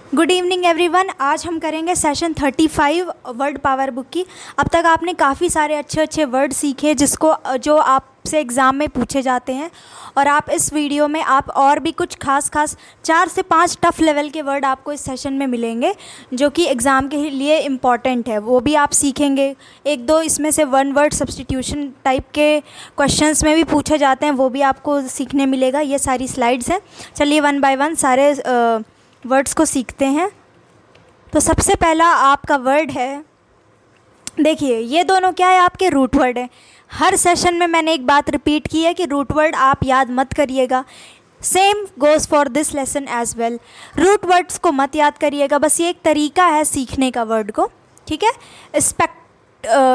Good evening everyone. आज हम करेंगे सेशन 35 वर्ड पावर बुक की। अब तक आपने काफ़ी सारे अच्छे अच्छे वर्ड सीखे जो आपसे एग्ज़ाम में पूछे जाते हैं, और आप इस वीडियो में आप और भी कुछ खास 4 से 5 टफ़ लेवल के वर्ड आपको इस सेशन में मिलेंगे जो कि एग्ज़ाम के लिए इम्पॉर्टेंट है, वो भी आप सीखेंगे। एक दो इसमें से वन वर्ड सब्स्टिट्यूशन टाइप के क्वेश्चंस में भी पूछे जाते हैं, वो भी आपको सीखने मिलेगा। ये सारी स्लाइड्स हैं, चलिए वन बाय वन सारे वर्ड्स को सीखते हैं। तो सबसे पहला आपका वर्ड है, देखिए ये दोनों क्या है, आपके रूट वर्ड है। हर सेशन में मैंने एक बात रिपीट की है कि रूट वर्ड आप याद मत करिएगा, same goes for this lesson as well. Root words को मत याद करिएगा, बस ये एक तरीका है सीखने का वर्ड को, ठीक है।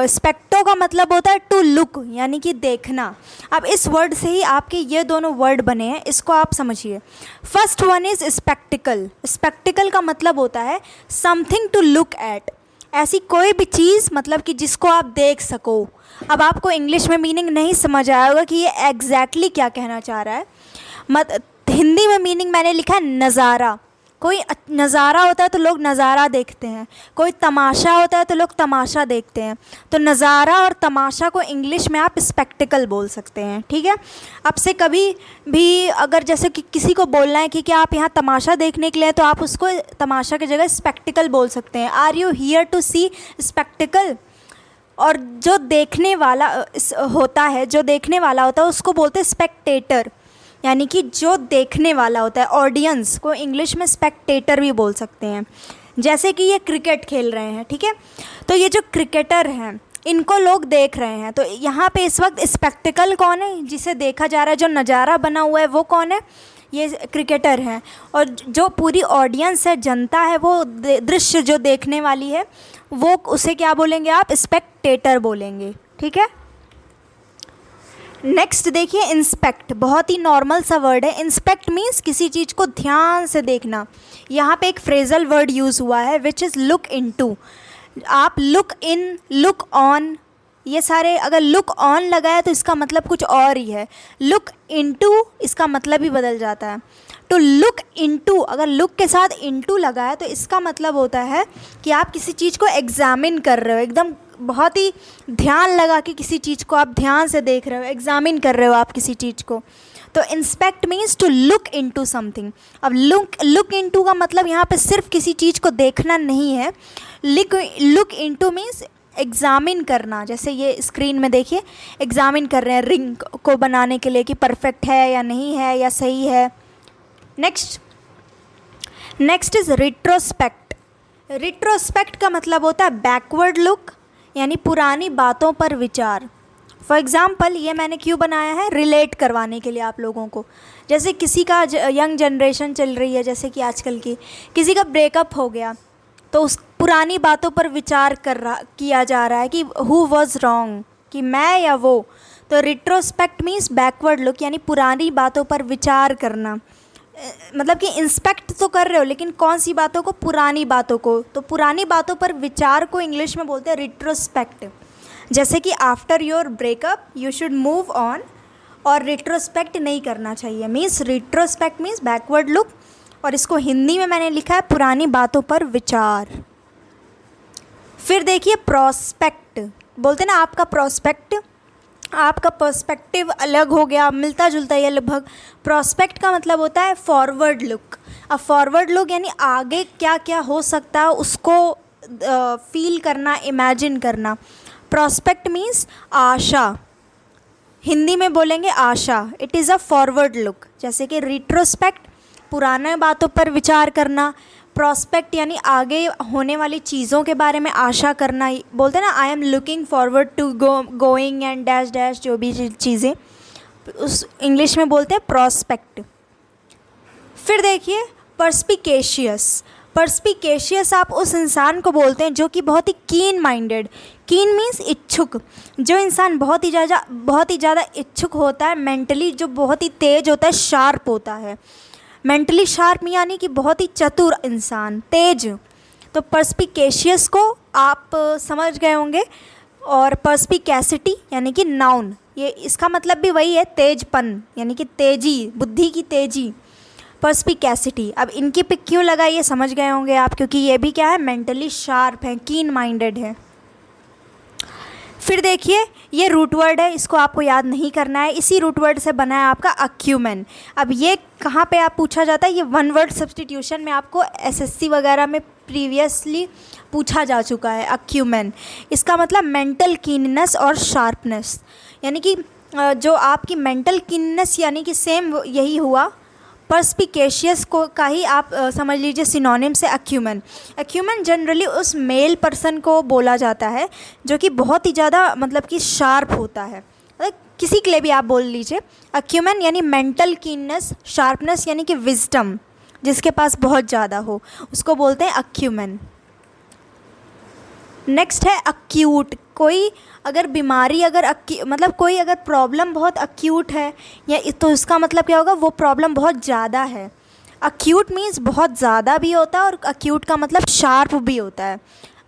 स्पेक्टो का मतलब होता है टू लुक, यानी कि देखना। अब इस वर्ड से ही आपके ये दोनों वर्ड बने हैं, इसको आप समझिए। First one is spectacled. Spectacled का मतलब होता है समथिंग टू लुक एट, ऐसी कोई भी चीज़ मतलब कि जिसको आप देख सको। अब आपको इंग्लिश में मीनिंग नहीं समझ आया होगा कि ये एग्जैक्टली क्या कहना चाह रहा है। हिंदी में मीनिंग मैंने लिखा है नज़ारा। कोई नज़ारा होता है तो लोग नज़ारा देखते हैं, कोई तमाशा होता है तो लोग तमाशा देखते हैं। तो नज़ारा और तमाशा को इंग्लिश में आप स्पेक्टिकल बोल सकते हैं, ठीक है। अब से कभी भी अगर जैसे कि किसी को बोलना है कि क्या आप यहाँ तमाशा देखने के लिए, तो आप उसको तमाशा की जगह स्पेक्टिकल बोल सकते हैं। Are you here to see spectacle. और जो देखने वाला होता है उसको बोलते हैं स्पेक्टेटर, यानी कि जो देखने वाला होता है। ऑडियंस को इंग्लिश में स्पेक्टेटर भी बोल सकते हैं। जैसे कि ये क्रिकेट खेल रहे हैं, ठीक है, तो ये जो क्रिकेटर हैं इनको लोग देख रहे हैं, तो यहाँ पे इस वक्त स्पेक्टिकल कौन है, जिसे देखा जा रहा है, जो नज़ारा बना हुआ है वो कौन है, ये क्रिकेटर हैं। और जो पूरी ऑडियंस है, जनता है, वो दृश्य जो देखने वाली है, वो उसे क्या बोलेंगे आप, स्पेक्टेटर बोलेंगे, ठीक है। नेक्स्ट देखिए इंस्पेक्ट, बहुत ही नॉर्मल सा वर्ड है। इंस्पेक्ट मीन्स किसी चीज़ को ध्यान से देखना। यहाँ पे एक फ्रेजल वर्ड यूज़ हुआ है विच इज़ लुक इनटू। आप लुक इन, लुक ऑन, ये सारे अगर लुक ऑन लगाया तो इसका मतलब कुछ और ही है। लुक इनटू इसका मतलब ही बदल जाता है। तो लुक इनटू, अगर लुक के साथ इनटू लगाया तो इसका मतलब होता है कि आप किसी चीज़ को एग्ज़ामिन कर रहे हो, एकदम बहुत ही ध्यान लगा के किसी चीज़ को आप ध्यान से देख रहे हो, एग्ज़ामिन कर रहे हो आप किसी चीज़ को। तो inspect means to look into something. अब लुक इनटू का मतलब यहाँ पे सिर्फ किसी चीज़ को देखना नहीं है। लुक इनटू मीन्स एग्ज़ामिन करना। जैसे ये स्क्रीन में देखिए, एग्ज़ामिन कर रहे हैं रिंग को बनाने के लिए कि परफेक्ट है या नहीं है या सही है। Next is retrospect. रिट्रोस्पेक्ट का मतलब होता है बैकवर्ड लुक, यानी पुरानी बातों पर विचार। फॉर एग्ज़ाम्पल ये मैंने क्यों बनाया है, रिलेट करवाने के लिए आप लोगों को। जैसे किसी का यंग जनरेशन चल रही है, जैसे कि आजकल की किसी का ब्रेकअप हो गया, तो उस पुरानी बातों पर विचार किया जा रहा है कि हु वॉज रॉन्ग, कि मैं या वो। तो रिट्रोस्पेक्ट मीन्स बैकवर्ड लुक, यानी पुरानी बातों पर विचार करना। मतलब कि इंस्पेक्ट तो कर रहे हो, लेकिन कौन सी बातों को, पुरानी बातों को। तो पुरानी बातों पर विचार को इंग्लिश में बोलते हैं रिट्रोस्पेक्ट। जैसे कि after your breakup you should move on, और रिट्रोस्पेक्ट नहीं करना चाहिए। Means retrospect means backward look, और इसको हिंदी में मैंने लिखा है पुरानी बातों पर विचार। फिर देखिए प्रोस्पेक्ट, बोलते ना आपका प्रोस्पेक्ट, आपका पर्सपेक्टिव अलग हो गया, मिलता जुलता है लगभग। प्रोस्पेक्ट का मतलब होता है फॉरवर्ड लुक। अब फॉरवर्ड लुक यानी आगे क्या क्या हो सकता है उसको फील करना, इमेजिन करना। प्रोस्पेक्ट मीन्स आशा, हिंदी में बोलेंगे Asha. It is a forward look. जैसे कि रिट्रोस्पेक्ट पुराने बातों पर विचार करना, प्रोस्पेक्ट यानी आगे होने वाली चीज़ों के बारे में आशा करना। बोलते हैं ना I am looking forward to going and dash dash, जो भी चीज़ें उस इंग्लिश में बोलते हैं प्रोस्पेक्ट। फिर देखिए पर्स्पिकेशियस। पर्स्पिकेशियस आप उस इंसान को बोलते हैं जो कि बहुत ही कीन माइंडेड। कीन मीन्स इच्छुक। जो इंसान बहुत ही ज़्यादा इच्छुक होता है मेंटली, जो बहुत ही तेज होता है, शार्प होता है। मेंटली शार्प यानी कि बहुत ही चतुर इंसान, तेज। तो पर्स्पिकेशियस को आप समझ गए होंगे। और पर्स्पिकेसिटी यानी कि नाउन, ये इसका मतलब भी वही है, तेजपन यानी कि तेजी, बुद्धि की तेजी। पर्स्पिकेसिटी। अब इनकी पिक क्यों लगाई ये समझ गए होंगे आप, क्योंकि ये भी क्या है, मेंटली शार्प है, कीन माइंडेड है। फिर देखिए ये रूट वर्ड है, इसको आपको याद नहीं करना है, इसी रूट वर्ड से बना है आपका अक्यूमेन। अब ये कहाँ पे आप पूछा जाता है, ये वन वर्ड सब्स्टिट्यूशन में आपको एसएससी वगैरह में प्रीवियसली पूछा जा चुका है। अक्यूमेन इसका मतलब मेंटल कीननेस और शार्पनेस, यानी कि जो आपकी मेंटल कीननेस यानी कि सेम यही हुआ, पर्स्पिकेशियस को का ही आप समझ लीजिए सिनोनिम से अक्यूमेन। अक्यूमेन जनरली उस मेल पर्सन को बोला जाता है जो कि बहुत ही ज़्यादा मतलब कि शार्प होता है, मतलब किसी के लिए भी आप बोल लीजिए। अक्यूमेन यानी मेंटल कीननेस, शार्पनेस यानी कि विजडम जिसके पास बहुत ज़्यादा हो, उसको बोलते हैं अक्यूमेन। नेक्स्ट है अक्यूट। कोई अगर बीमारी मतलब कोई अगर प्रॉब्लम बहुत अक्यूट है या तो उसका मतलब क्या होगा, वो प्रॉब्लम बहुत ज़्यादा है। अक्यूट मीन्स बहुत ज़्यादा भी होता है और अक्यूट का मतलब शार्प भी होता है।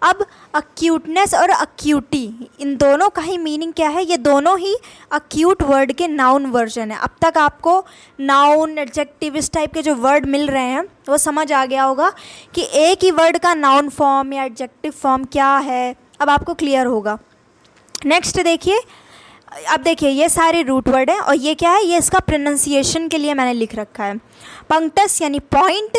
अब अक्यूटनेस और अक्यूटी इन दोनों का ही मीनिंग क्या है, ये दोनों ही अक्यूट वर्ड के नाउन वर्जन है। अब तक आपको नाउन, एडजेक्टिव इस टाइप के जो वर्ड मिल रहे हैं वो समझ आ गया होगा कि एक ही वर्ड का नाउन फॉर्म या एडजेक्टिव फॉर्म क्या है, अब आपको क्लियर होगा। नेक्स्ट देखिए, अब देखिए ये सारे रूट वर्ड हैं और ये क्या है, ये इसका प्रोनाउंसिएशन के लिए मैंने लिख रखा है। पंक्टस यानी पॉइंट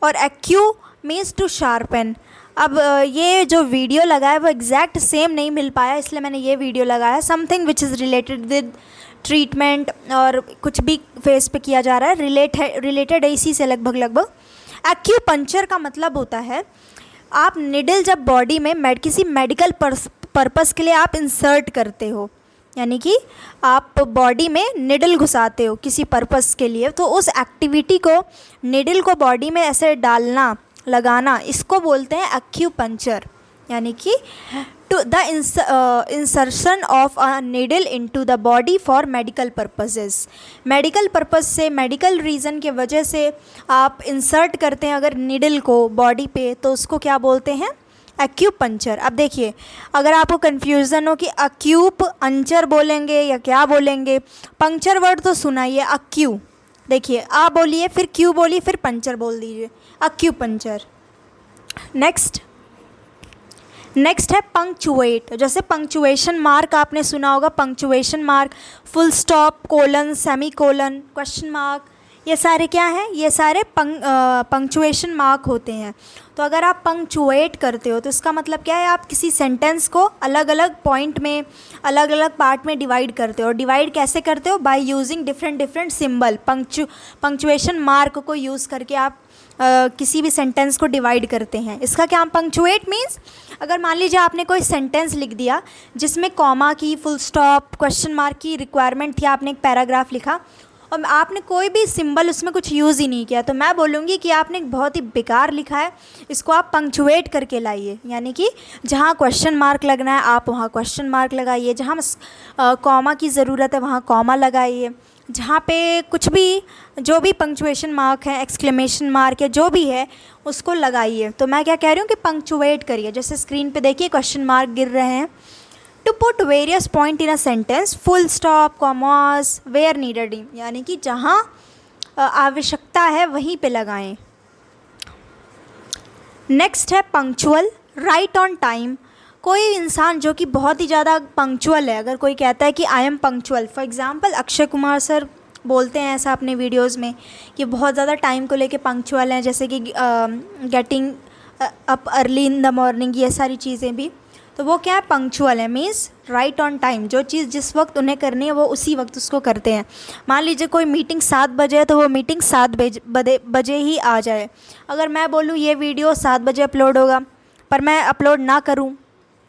और एक्यू मीन्स टू शार्पन। अब ये जो वीडियो लगा है वो एग्जैक्ट सेम नहीं मिल पाया, इसलिए मैंने ये वीडियो लगाया है। Something which is related with treatment और कुछ भी फेस पे किया जा रहा है, रिलेटेड है इसी से लगभग। एक्यूपंक्चर का मतलब होता है आप निडल जब बॉडी में किसी मेडिकल पर्पस के लिए आप इंसर्ट करते हो, यानी कि आप बॉडी में निडल घुसाते हो किसी पर्पस के लिए, तो उस एक्टिविटी को, निडल को बॉडी में ऐसे डालना, लगाना, इसको बोलते हैं एक्यूपंक्चर। यानी कि to the insertion of a needle into the body for medical purposes. Medical purpose से, मेडिकल रीज़न के वजह से आप इंसर्ट करते हैं अगर निडल को बॉडी पे, तो उसको क्या बोलते हैं, एक्यूपंक्चर। अब देखिए अगर आपको कन्फ्यूज़न हो कि अक्यूप अंचर बोलेंगे या क्या बोलेंगे, पंक्चर वर्ड तो सुना ही है, अक्यू। देखिए आप बोलिए, फिर क्यू बोलिए, फिर पंचर बोल दीजिए, अक्यूपंक्चर। नेक्स्ट है पंक्चुएट। जैसे पंक्चुएशन मार्क आपने सुना होगा, punctuation mark, full stop, colon, semi colon, question mark, ये सारे क्या हैं, ये सारे पंक्चुएशन मार्क होते हैं। तो अगर आप पंक्चुएट करते हो तो इसका मतलब क्या है, आप किसी सेंटेंस को अलग अलग पॉइंट में, अलग अलग पार्ट में डिवाइड करते हो। डिवाइड कैसे करते हो, by using different symbol. Punctuation mark को यूज़ करके आप किसी भी सेंटेंस को डिवाइड करते हैं। इसका क्या, पंक्चुएट मीन्स अगर मान लीजिए आपने कोई सेंटेंस लिख दिया जिसमें कॉमा की, फुल स्टॉप, क्वेश्चन मार्क की रिक्वायरमेंट थी, आपने एक पैराग्राफ लिखा और आपने कोई भी सिंबल उसमें कुछ यूज़ ही नहीं किया, तो मैं बोलूँगी कि आपने बहुत ही बेकार लिखा है, इसको आप पंक्चुएट करके लाइए। यानी कि जहाँ क्वेश्चन मार्क लगना है आप वहाँ क्वेश्चन मार्क लगाइए, जहाँ कॉमा की ज़रूरत है वहाँ कॉमा लगाइए, जहाँ पे कुछ भी, जो भी पंक्चुएशन मार्क है, एक्सक्लेमेशन मार्क है, जो भी है उसको लगाइए। तो मैं क्या कह रही हूँ कि पंक्चुएट करिए। जैसे स्क्रीन पे देखिए क्वेश्चन मार्क गिर रहे हैं। To put various point in a sentence, full stop, commas, where needed, यानी कि जहाँ आवश्यकता है वहीं पे लगाएं। नेक्स्ट है पंक्चुअल, राइट ऑन टाइम। कोई इंसान जो कि बहुत ही ज़्यादा पंक्चुअल है, अगर कोई कहता है कि I am punctual, for example Akshay Kumar sir बोलते हैं ऐसा अपने वीडियोस में कि बहुत ज़्यादा टाइम को लेके पंक्चुअल हैं, जैसे कि getting up early in the morning, ये सारी चीज़ें भी, तो वो क्या है, पंक्चुअल है, मीन्स राइट ऑन टाइम। जो चीज़ जिस वक्त उन्हें करनी है वो उसी वक्त उसको करते हैं। मान लीजिए कोई मीटिंग 7 बजे है तो वो मीटिंग 7 बजे ही आ जाए। अगर मैं बोलूँ ये वीडियो 7 बजे अपलोड होगा पर मैं अपलोड ना करूँ,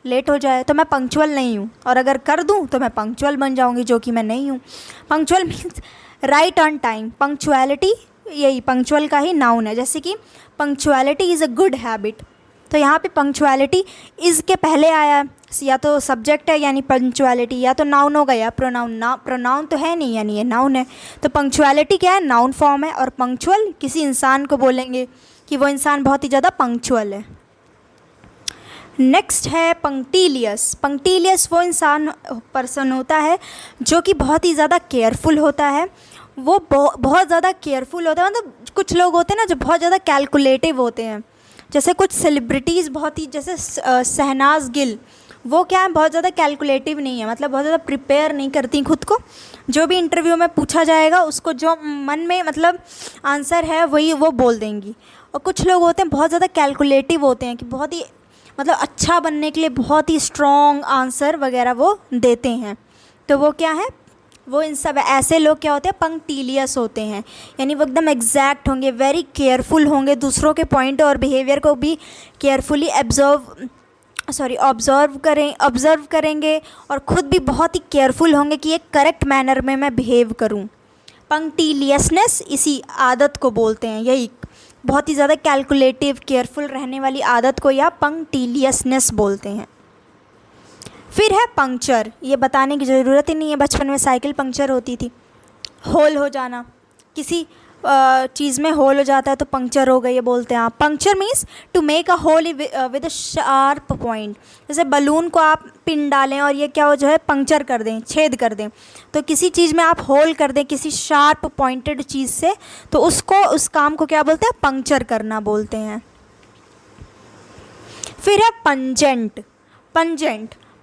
लेट हो जाए, तो मैं पंक्चुअल नहीं हूँ, और अगर कर दूँ तो मैं पंक्चुअल बन जाऊँगी, जो कि मैं नहीं हूँ। Punctual means right on time. Punctuality यही पंक्चुअल का ही नाउन है। जैसे कि punctuality is a good habit, तो यहाँ पे पंक्चुअलिटी इज़ के पहले आया है, या तो सब्जेक्ट है यानी पंक्चुअलिटी, या तो नाउन होगा या प्रोनाउन। प्रोनाउन तो है नहीं यानी ये नाउन है। तो पंक्चुअलिटी क्या है, नाउन फॉर्म है, और पंक्चुअल किसी इंसान को बोलेंगे कि वो इंसान बहुत ही ज़्यादा पंक्चुअल है। नेक्स्ट है पंक्टिलियस। पंक्टिलियस वो इंसान, पर्सन होता है जो कि बहुत ही ज़्यादा केयरफुल होता है, वो बहुत ज़्यादा केयरफुल होता है। मतलब कुछ लोग होते हैं ना जो बहुत ज़्यादा कैलकुलेटिव होते हैं, जैसे कुछ सेलिब्रिटीज़ बहुत ही, जैसे शहनाज गिल, वो क्या है, बहुत ज़्यादा कैलकुलेटिव नहीं है, मतलब बहुत ज़्यादा प्रिपेयर नहीं करती खुद को। जो भी इंटरव्यू में पूछा जाएगा उसको जो मन में मतलब आंसर है वही वो बोल देंगी। और कुछ लोग होते हैं बहुत ज़्यादा कैलकुलेटिव होते हैं कि बहुत ही मतलब अच्छा बनने के लिए बहुत ही स्ट्रॉन्ग आंसर वगैरह वो देते हैं। तो वो क्या है, वो इन सब ऐसे लोग क्या होते हैं, पंक्टिलियस होते हैं, यानी वो एकदम एग्जैक्ट होंगे, वेरी केयरफुल होंगे, दूसरों के पॉइंट और बिहेवियर को भी केयरफुली ऑब्ज़र्व करेंगे और ख़ुद भी बहुत ही केयरफुल होंगे कि एक करेक्ट मैनर में मैं बिहेव करूं। पंक्टिलियसनेस इसी आदत को बोलते हैं, यही बहुत ही ज़्यादा कैलकुलेटिव केयरफुल रहने वाली आदत को या पंक्टिलियसनेस बोलते हैं। फिर है पंक्चर, ये बताने की ज़रूरत ही नहीं है, बचपन में साइकिल पंक्चर होती थी। होल हो जाना, किसी चीज़ में होल हो जाता है तो पंक्चर हो गई, ये बोलते हैं आप। Puncture means to make a hole with a sharp point, जैसे बलून को आप पिन डालें और ये क्या हो जो है पंक्चर कर दें, छेद कर दें, तो किसी चीज़ में आप होल कर दें किसी शार्प पॉइंटेड चीज़ से, तो उसको, उस काम को क्या बोलते हैं, पंक्चर करना बोलते हैं। फिर है पंजेंट।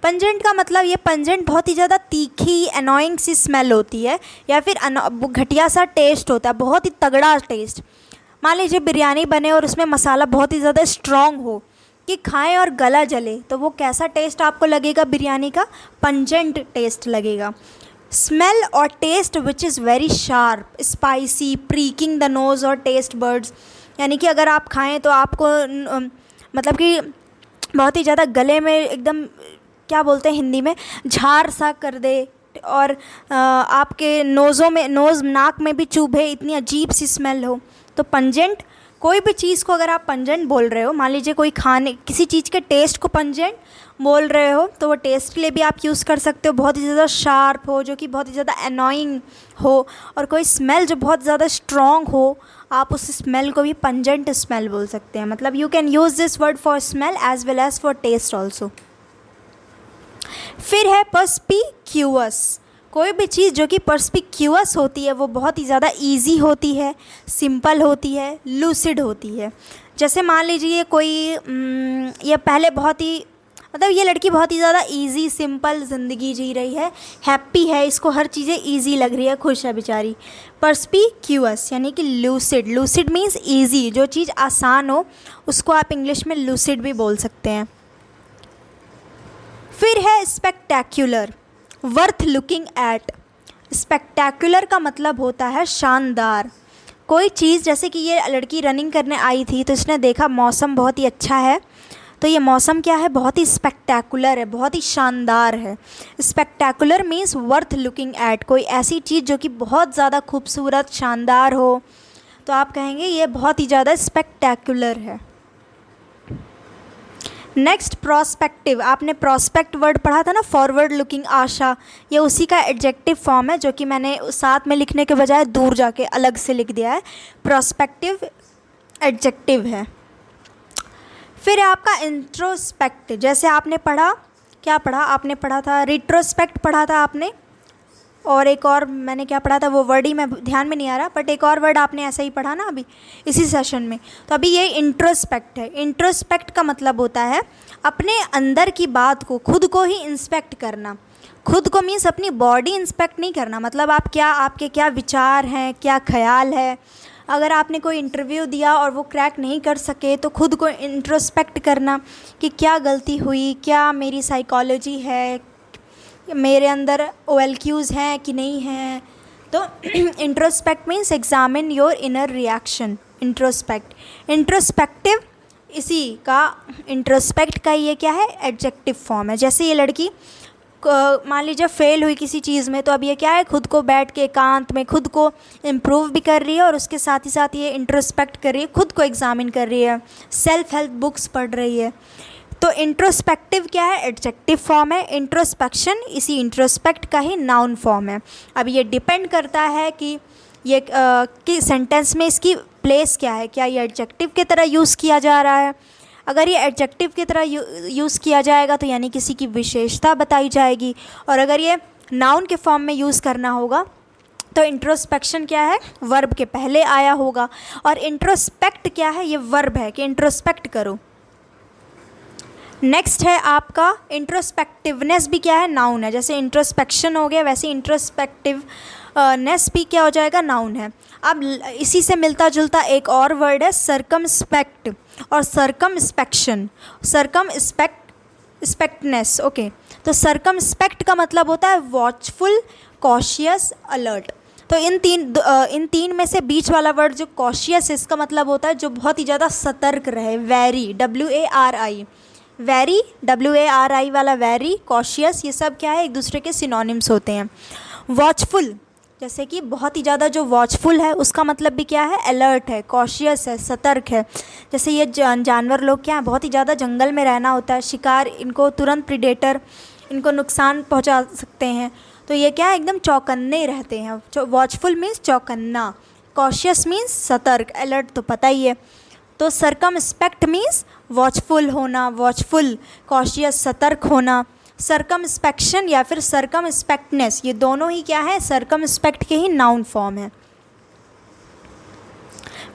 पंजेंट का मतलब, ये पंजेंट बहुत ही ज़्यादा तीखी एनोइंग सी स्मेल होती है, या फिर घटिया सा टेस्ट होता है, बहुत ही तगड़ा टेस्ट। मान लीजिए बिरयानी बने और उसमें मसाला बहुत ही ज़्यादा स्ट्रॉन्ग हो कि खाएं और गला जले, तो वो कैसा टेस्ट आपको लगेगा बिरयानी का, पंजेंट टेस्ट लगेगा। स्मेल और taste which is very sharp, spicy, pricking the nose और टेस्ट बर्ड्स, यानी कि अगर आप खाएं तो आपको मतलब कि बहुत ही ज़्यादा गले में एकदम, क्या बोलते हैं हिंदी में, झार सा कर दे, और आपके नोज़ नाक में भी चुभे, इतनी अजीब सी स्मेल हो। तो पंजेंट, कोई भी चीज़ को अगर आप पंजेंट बोल रहे हो, मान लीजिए कोई खाने, किसी चीज़ के टेस्ट को पंजेंट बोल रहे हो, तो वो टेस्ट के लिए भी आप यूज़ कर सकते हो, बहुत ही ज़्यादा शार्प हो, जो कि बहुत ही ज़्यादा एनोइंग हो, और कोई स्मेल जो बहुत ज़्यादा स्ट्रॉन्ग हो, आप उस स्मेल को भी पंजेंट स्मेल बोल सकते हैं। मतलब you can use this word for smell as well as for taste also. फिर है पर्स्पिक्यूअस। कोई भी चीज़ जो कि पर्स्पिक्यूअस होती है वो बहुत ही ज़्यादा इजी होती है, सिंपल होती है, लूसिड होती है। जैसे मान लीजिए कोई ये पहले बहुत ही, मतलब ये लड़की बहुत ही ज़्यादा इजी सिंपल ज़िंदगी जी रही है, हैप्पी है, इसको हर चीज़ें इजी लग रही है, खुश है बेचारी। पर्स्पिक्यूअस यानी कि लूसिड। लूसिड मीन्स इजी, जो चीज़ आसान हो उसको आप इंग्लिश में लूसिड भी बोल सकते हैं। फिर है स्पेक्टैक्युलर, वर्थ लुकिंग एट। स्पेक्टैक्युलर का मतलब होता है शानदार। कोई चीज़, जैसे कि ये लड़की रनिंग करने आई थी तो इसने देखा मौसम बहुत ही अच्छा है, तो ये मौसम क्या है, बहुत ही स्पेक्टैकुलर है, बहुत ही शानदार है। Spectacular means worth looking at, कोई ऐसी चीज़ जो कि बहुत ज़्यादा खूबसूरत, शानदार हो, तो आप कहेंगे ये बहुत ही ज़्यादा स्पेक्टैकुलर है। Next prospective. आपने प्रोस्पेक्ट वर्ड पढ़ा था ना, फॉरवर्ड लुकिंग, आशा, ये उसी का एडजेक्टिव फॉर्म है, जो कि मैंने साथ में लिखने के बजाय दूर जाके अलग से लिख दिया है। प्रोस्पेक्टिव एडजेक्टिव है। फिर है आपका इंट्रोस्पेक्ट। जैसे आपने पढ़ा, क्या पढ़ा आपने, पढ़ा था रिट्रोस्पेक्ट पढ़ा था आपने, और एक और मैंने क्या पढ़ा था वो वर्ड ही मैं ध्यान में नहीं आ रहा, बट एक और वर्ड आपने ऐसा ही पढ़ा ना अभी इसी सेशन में। तो अभी ये इंट्रोस्पेक्ट है। इंट्रोस्पेक्ट का मतलब होता है अपने अंदर की बात को, खुद को ही इंस्पेक्ट करना। खुद को मीन्स अपनी बॉडी इंस्पेक्ट नहीं करना, मतलब आप क्या, आपके क्या विचार हैं, क्या ख्याल है। अगर आपने कोई इंटरव्यू दिया और वो क्रैक नहीं कर सके तो खुद को इंट्रोस्पेक्ट करना कि क्या गलती हुई, क्या मेरी साइकोलॉजी है, मेरे अंदर OLQs हैं कि नहीं हैं। तो introspect means examine your inner reaction. Introspective, इसी का इंट्रोस्पेक्ट का ये क्या है, एडजेक्टिव फॉर्म है। जैसे ये लड़की मान लीजिए फेल हुई किसी चीज़ में, तो अब ये क्या है, खुद को बैठ के एकांत में खुद को इम्प्रूव भी कर रही है और उसके साथ ही साथ ये इंट्रोस्पेक्ट कर रही है, खुद को एग्जामिन कर रही है, सेल्फ हेल्प बुक्स पढ़ रही है। तो इंट्रोस्पेक्टिव क्या है, एडजेक्टिव फॉर्म है। इंट्रोस्पेक्शन इसी इंट्रोस्पेक्ट का ही नाउन फॉर्म है। अब ये डिपेंड करता है कि ये कि सेंटेंस में इसकी प्लेस क्या है, क्या ये एडजेक्टिव की तरह यूज़ किया जा रहा है। अगर ये एडजेक्टिव की तरह यूज़ किया जाएगा तो यानी किसी की विशेषता बताई जाएगी, और अगर ये नाउन के फॉर्म में यूज़ करना होगा तो इंट्रोस्पेक्शन क्या है, वर्ब के पहले आया होगा, और इंट्रोस्पेक्ट क्या है, ये वर्ब है कि इंट्रोस्पेक्ट करो। नेक्स्ट है आपका इंट्रोस्पेक्टिवनेस भी क्या है, नाउन है। जैसे इंट्रोस्पेक्शन हो गया वैसे इंट्रोस्पेक्टिवनेस भी क्या हो जाएगा, नाउन है। अब इसी से मिलता जुलता एक और वर्ड है सर्कमस्पेक्ट और सर्कमस्पेक्शन, सर्कमस्पेक्टनेस। ओके, तो सर्कमस्पेक्ट का मतलब होता है वॉचफुल, कॉशियस, अलर्ट। तो इन तीन में से बीच वाला वर्ड जो कॉशियस, इसका मतलब होता है जो बहुत ही ज़्यादा सतर्क रहे, वेरी, WARI, वेरी, WARI वाला वेरी, कॉशियस, ये सब क्या है, एक दूसरे के सिनोनिम्स होते हैं। वॉचफुल, जैसे कि बहुत ही ज़्यादा जो वॉचफुल है उसका मतलब भी क्या है, अलर्ट है, कॉशियस है, सतर्क है। जैसे ये जानवर लोग क्या है, बहुत ही ज़्यादा जंगल में रहना होता है, शिकार इनको तुरंत प्रीडेटर इनको नुकसान पहुंचा सकते हैं, तो ये क्या है, एकदम चौकन्ने रहते हैं। वॉचफुल मीन्स चौकन्ना, कॉशियस मीन्स सतर्क, अलर्ट तो पता ही है। तो सर्कमस्पेक्ट मीन्स वॉचफुल होना, वॉचफुल, कॉशियस, सतर्क होना। सर्कमस्पेक्शन या फिर सर्कमस्पेक्टनेस, ये दोनों ही क्या है, सर्कमस्पेक्ट के ही नाउन फॉर्म है।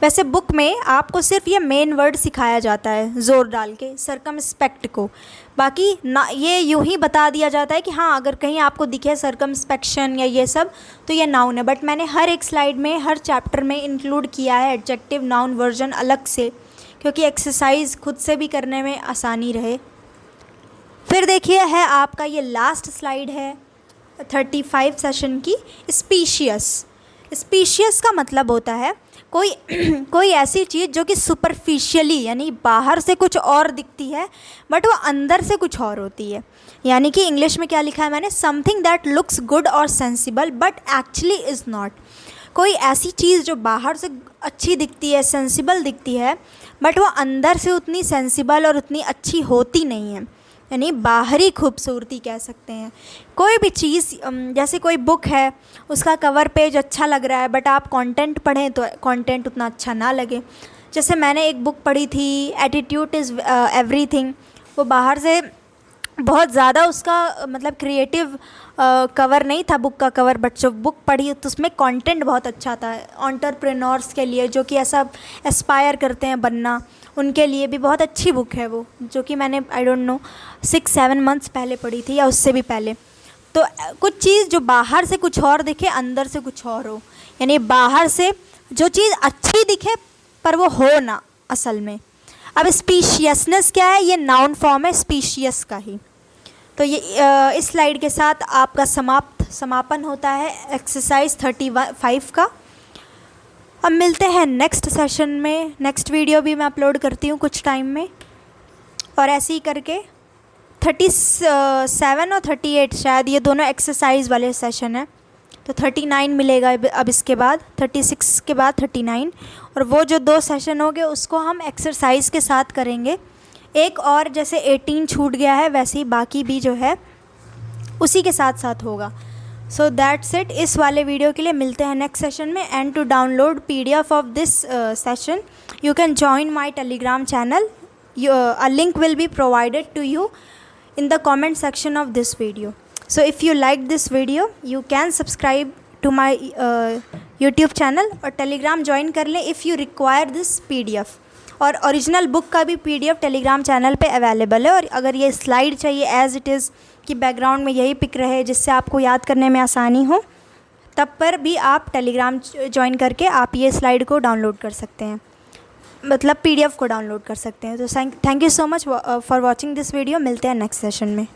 वैसे बुक में आपको सिर्फ ये मेन वर्ड सिखाया जाता है ज़ोर डाल के, सर्कमस्पेक्ट को। बाकी ना ये यूं ही बता दिया जाता है कि हाँ अगर कहीं आपको दिखे सर्कमस्पेक्शन या ये सब तो ये नाउन है, बट मैंने हर एक स्लाइड में, हर चैप्टर में इंक्लूड किया है एडजेक्टिव नाउन वर्जन अलग से, क्योंकि एक्सरसाइज खुद से भी करने में आसानी रहे। फिर देखिए है आपका ये लास्ट स्लाइड है 35 सेशन की, स्पीशियस। स्पीशियस का मतलब होता है कोई ऐसी चीज़ जो कि सुपरफिशियली यानी बाहर से कुछ और दिखती है बट वो अंदर से कुछ और होती है। यानी कि इंग्लिश में क्या लिखा है मैंने, समथिंग दैट लुक्स गुड और sensible but actually is not. कोई ऐसी चीज़ जो बाहर से अच्छी दिखती है, सेंसिबल दिखती है, बट वो अंदर से उतनी सेंसिबल और उतनी अच्छी होती नहीं है, यानी बाहरी खूबसूरती कह सकते हैं। कोई भी चीज़, जैसे कोई बुक है, उसका कवर पेज अच्छा लग रहा है बट आप कंटेंट पढ़ें तो कंटेंट उतना अच्छा ना लगे। जैसे मैंने एक बुक पढ़ी थी एटीट्यूड इज़ एवरीथिंग, वो बाहर से बहुत ज़्यादा उसका मतलब क्रिएटिव कवर नहीं था बुक का कवर, बट जो बुक पढ़ी तो उसमें कंटेंट बहुत अच्छा था। एंटरप्रेन्योर्स के लिए जो कि ऐसा एस्पायर करते हैं बनना, उनके लिए भी बहुत अच्छी बुक है वो, जो कि मैंने आई डोंट नो 6-7 मंथ्स पहले पढ़ी थी या उससे भी पहले। तो कुछ चीज़ जो बाहर से कुछ और दिखे अंदर से कुछ और हो, यानी बाहर से जो चीज़ अच्छी दिखे पर वो हो ना असल में। अब स्पीशियसनेस क्या है, ये नाउन फॉर्म है स्पीशियस का ही। तो ये इस स्लाइड के साथ आपका समापन होता है एक्सरसाइज 35 का। अब मिलते हैं नेक्स्ट सेशन में, नेक्स्ट वीडियो भी मैं अपलोड करती हूँ कुछ टाइम में, और ऐसे ही करके 37 और 38 शायद ये दोनों एक्सरसाइज वाले सेशन हैं, तो 39 मिलेगा अब इसके बाद, 36 के बाद 39, और वो जो 2 सेशन हो गए उसको हम एक्सरसाइज के साथ करेंगे। एक और जैसे 18 छूट गया है वैसे ही बाकी भी जो है उसी के साथ साथ होगा। सो दैट्स इट, इस वाले वीडियो के लिए मिलते हैं नेक्स्ट सेशन में। And to download PDF of this session you can join my Telegram channel, a link will be provided to you in the comment section of this video. So if you like this video you can subscribe to my YouTube channel और Telegram join कर लें if you require this PDF। और original book का भी PDF Telegram channel पे available है। और अगर ये स्लाइड चाहिए एज़ इट इज़ कि बैकग्राउंड में यही पिक रहे जिससे आपको याद करने में आसानी हो, तब पर भी आप टेलीग्राम ज्वाइन करके आप ये स्लाइड को डाउनलोड कर सकते हैं, मतलब PDF को डाउनलोड कर सकते हैं। तो thank you so much for watching this video. मिलते हैं नेक्स्ट सेशन में।